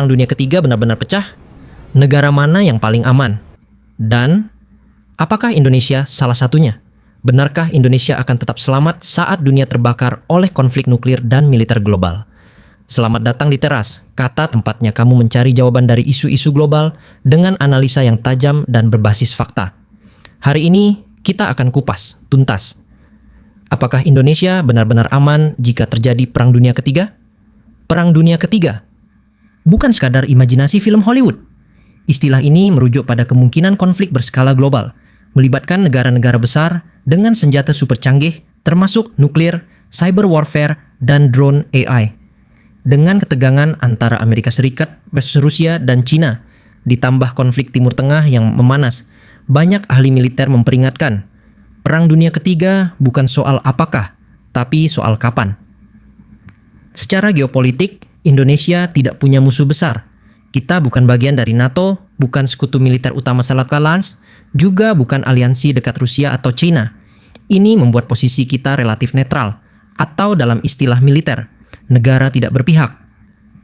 Perang Dunia Ketiga benar-benar pecah, negara mana yang paling aman? Dan apakah Indonesia salah satunya? Benarkah Indonesia akan tetap selamat saat dunia terbakar oleh konflik nuklir dan militer global? Selamat datang di Teras, kata tempatnya kamu mencari jawaban dari isu-isu global dengan analisa yang tajam dan berbasis fakta. Hari ini kita akan kupas tuntas. Apakah Indonesia benar-benar aman jika terjadi Perang Dunia Ketiga? Perang Dunia Ketiga bukan sekadar imajinasi film Hollywood. Istilah ini merujuk pada kemungkinan konflik berskala global, melibatkan negara-negara besar dengan senjata super canggih, termasuk nuklir, cyber warfare, dan drone AI. Dengan ketegangan antara Amerika Serikat versus Rusia dan China, ditambah konflik Timur Tengah yang memanas, banyak ahli militer memperingatkan, Perang Dunia Ketiga bukan soal apakah, tapi soal kapan. Secara geopolitik, Indonesia tidak punya musuh besar. Kita bukan bagian dari NATO, bukan sekutu militer utama Selatan Lance, juga bukan aliansi dekat Rusia atau China. Ini membuat posisi kita relatif netral, atau dalam istilah militer, negara tidak berpihak.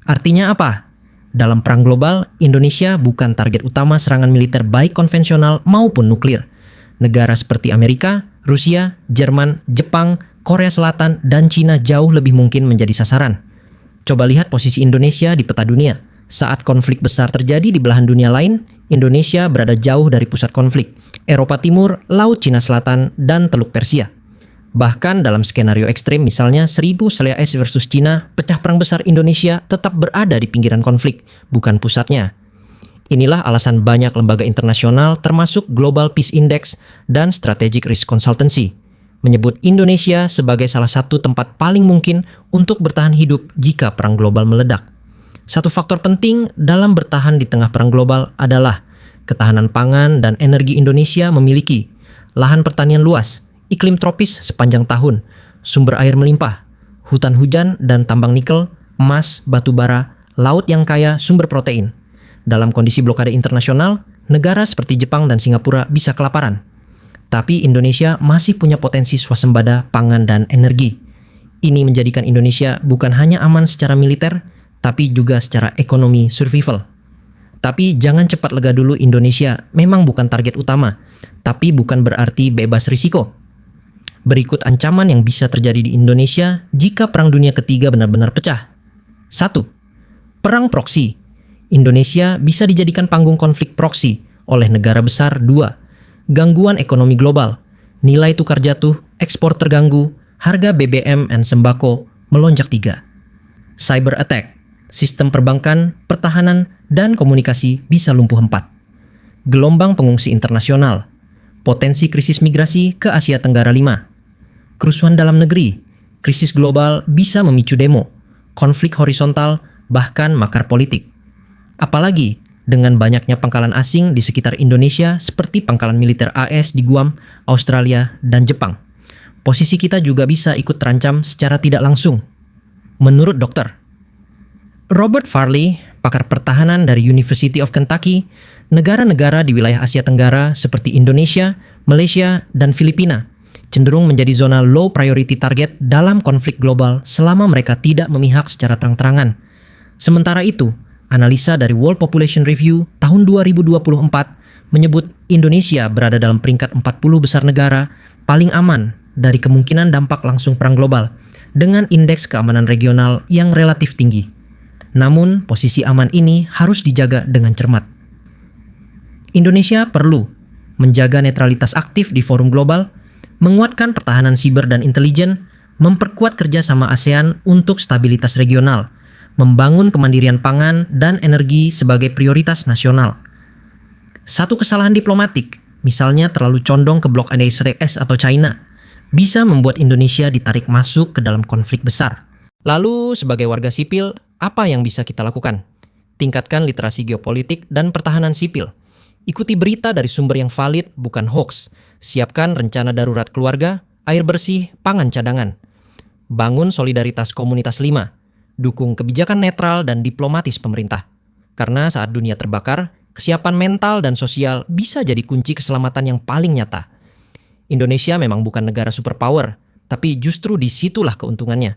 Artinya apa? Dalam perang global, Indonesia bukan target utama serangan militer baik konvensional maupun nuklir. Negara seperti Amerika, Rusia, Jerman, Jepang, Korea Selatan, dan China jauh lebih mungkin menjadi sasaran. Coba lihat posisi Indonesia di peta dunia. Saat konflik besar terjadi di belahan dunia lain, Indonesia berada jauh dari pusat konflik, Eropa Timur, Laut Cina Selatan, dan Teluk Persia. Bahkan dalam skenario ekstrim misalnya 1000 Selea-S versus China, pecah perang besar Indonesia tetap berada di pinggiran konflik, bukan pusatnya. Inilah alasan banyak lembaga internasional termasuk Global Peace Index dan Strategic Risk Consultancy menyebut Indonesia sebagai salah satu tempat paling mungkin untuk bertahan hidup jika perang global meledak. Satu faktor penting dalam bertahan di tengah perang global adalah ketahanan pangan dan energi. Indonesia memiliki lahan pertanian luas, iklim tropis sepanjang tahun, sumber air melimpah, hutan hujan dan tambang nikel, emas, batu bara, laut yang kaya sumber protein. Dalam kondisi blokade internasional, negara seperti Jepang dan Singapura bisa kelaparan. Tapi Indonesia masih punya potensi swasembada pangan dan energi. Ini menjadikan Indonesia bukan hanya aman secara militer, tapi juga secara ekonomi survival. Tapi jangan cepat lega dulu, Indonesia memang bukan target utama, tapi bukan berarti bebas risiko. Berikut ancaman yang bisa terjadi di Indonesia jika Perang Dunia Ketiga benar-benar pecah. 1. Perang proksi. Indonesia bisa dijadikan panggung konflik proksi oleh negara besar. 2. Gangguan ekonomi global. Nilai tukar jatuh, ekspor terganggu, harga BBM dan sembako melonjak. 3. Cyber attack. Sistem perbankan, pertahanan, dan komunikasi bisa lumpuh. 4. Gelombang pengungsi internasional. Potensi krisis migrasi ke Asia Tenggara. 5. Kerusuhan dalam negeri. Krisis global bisa memicu demo, konflik horizontal, bahkan makar politik. Apalagi dengan banyaknya pangkalan asing di sekitar Indonesia seperti pangkalan militer AS di Guam, Australia, dan Jepang. Posisi kita juga bisa ikut terancam secara tidak langsung. Menurut Dr. Robert Farley, pakar pertahanan dari University of Kentucky, negara-negara di wilayah Asia Tenggara seperti Indonesia, Malaysia, dan Filipina cenderung menjadi zona low priority target dalam konflik global selama mereka tidak memihak secara terang-terangan. Sementara itu, analisa dari World Population Review tahun 2024 menyebut Indonesia berada dalam peringkat 40 besar negara paling aman dari kemungkinan dampak langsung perang global dengan indeks keamanan regional yang relatif tinggi. Namun, posisi aman ini harus dijaga dengan cermat. Indonesia perlu menjaga netralitas aktif di forum global, menguatkan pertahanan siber dan intelijen, memperkuat kerjasama ASEAN untuk stabilitas regional, membangun kemandirian pangan dan energi sebagai prioritas nasional. Satu kesalahan diplomatik, misalnya terlalu condong ke blok AS atau China, bisa membuat Indonesia ditarik masuk ke dalam konflik besar. Lalu, sebagai warga sipil, apa yang bisa kita lakukan? Tingkatkan literasi geopolitik dan pertahanan sipil. Ikuti berita dari sumber yang valid, bukan hoax. Siapkan rencana darurat keluarga, air bersih, pangan cadangan. Bangun solidaritas komunitas 5. Dukung kebijakan netral dan diplomatis pemerintah. Karena saat dunia terbakar, kesiapan mental dan sosial bisa jadi kunci keselamatan yang paling nyata. Indonesia memang bukan negara superpower, tapi justru disitulah keuntungannya.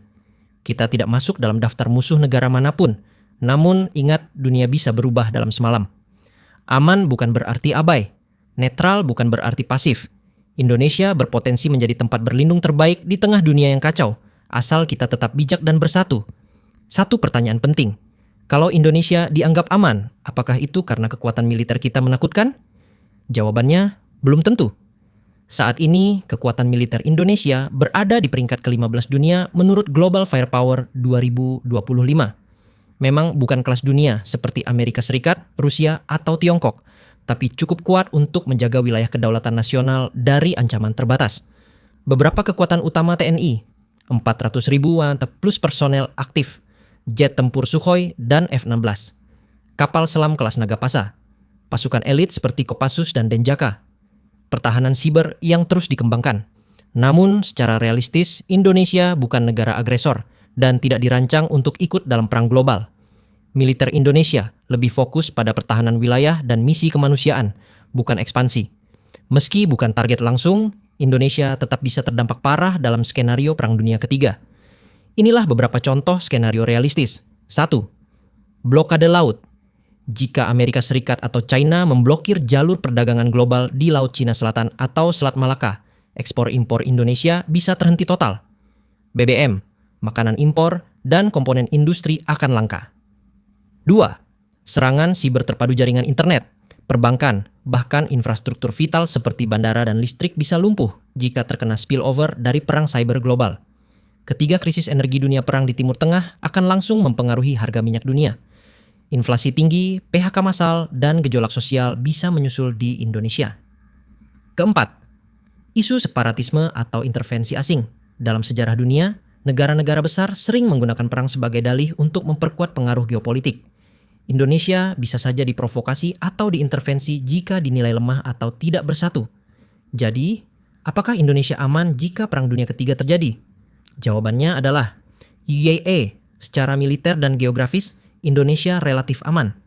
Kita tidak masuk dalam daftar musuh negara manapun, Namun ingat, dunia bisa berubah dalam semalam. Aman bukan berarti abai. Netral bukan berarti pasif. Indonesia berpotensi menjadi tempat berlindung terbaik di tengah dunia yang kacau, asal kita tetap bijak dan bersatu. Satu pertanyaan penting. Kalau Indonesia dianggap aman, apakah itu karena kekuatan militer kita menakutkan? Jawabannya, belum tentu. Saat ini, kekuatan militer Indonesia berada di peringkat ke-15 dunia menurut Global Firepower 2025. Memang bukan kelas dunia seperti Amerika Serikat, Rusia, atau Tiongkok, tapi cukup kuat untuk menjaga wilayah kedaulatan nasional dari ancaman terbatas. Beberapa kekuatan utama TNI, 400 ribuan plus personel aktif, jet tempur Sukhoi dan F-16, kapal selam kelas Nagapasa, pasukan elit seperti Kopassus dan Denjaka, pertahanan siber yang terus dikembangkan. Namun secara realistis, Indonesia bukan negara agresor dan tidak dirancang untuk ikut dalam perang global. Militer Indonesia lebih fokus pada pertahanan wilayah dan misi kemanusiaan, bukan ekspansi. Meski bukan target langsung, Indonesia tetap bisa terdampak parah dalam skenario Perang Dunia Ketiga. Inilah beberapa contoh skenario realistis. 1. Blokade laut. Jika Amerika Serikat atau China memblokir jalur perdagangan global di Laut Cina Selatan atau Selat Malaka, ekspor-impor Indonesia bisa terhenti total. BBM, makanan impor, dan komponen industri akan langka. 2. Serangan siber terpadu jaringan internet, perbankan, bahkan infrastruktur vital seperti bandara dan listrik bisa lumpuh jika terkena spillover dari perang cyber global. Ketiga, krisis energi dunia perang di Timur Tengah akan langsung mempengaruhi harga minyak dunia. Inflasi tinggi, PHK massal, dan gejolak sosial bisa menyusul di Indonesia. Keempat, isu separatisme atau intervensi asing. Dalam sejarah dunia, negara-negara besar sering menggunakan perang sebagai dalih untuk memperkuat pengaruh geopolitik. Indonesia bisa saja diprovokasi atau diintervensi jika dinilai lemah atau tidak bersatu. Jadi, apakah Indonesia aman jika Perang Dunia Ketiga terjadi? Jawabannya adalah YEA, secara militer dan geografis, Indonesia relatif aman.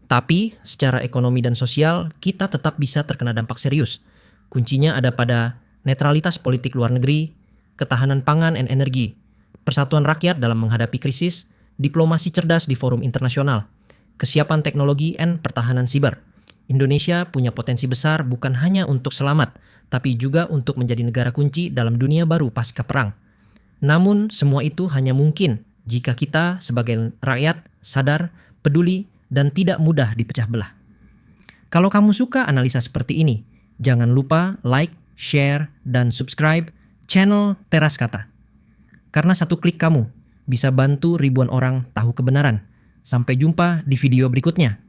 Tapi, secara ekonomi dan sosial, kita tetap bisa terkena dampak serius. Kuncinya ada pada netralitas politik luar negeri, ketahanan pangan dan energi, persatuan rakyat dalam menghadapi krisis, diplomasi cerdas di forum internasional, kesiapan teknologi dan pertahanan siber. Indonesia punya potensi besar bukan hanya untuk selamat, tapi juga untuk menjadi negara kunci dalam dunia baru pasca perang. Namun, semua itu hanya mungkin jika kita sebagai rakyat sadar, peduli, dan tidak mudah dipecah belah. Kalau kamu suka analisa seperti ini, jangan lupa like, share, dan subscribe channel Teras Kata. Karena satu klik kamu bisa bantu ribuan orang tahu kebenaran. Sampai jumpa di video berikutnya.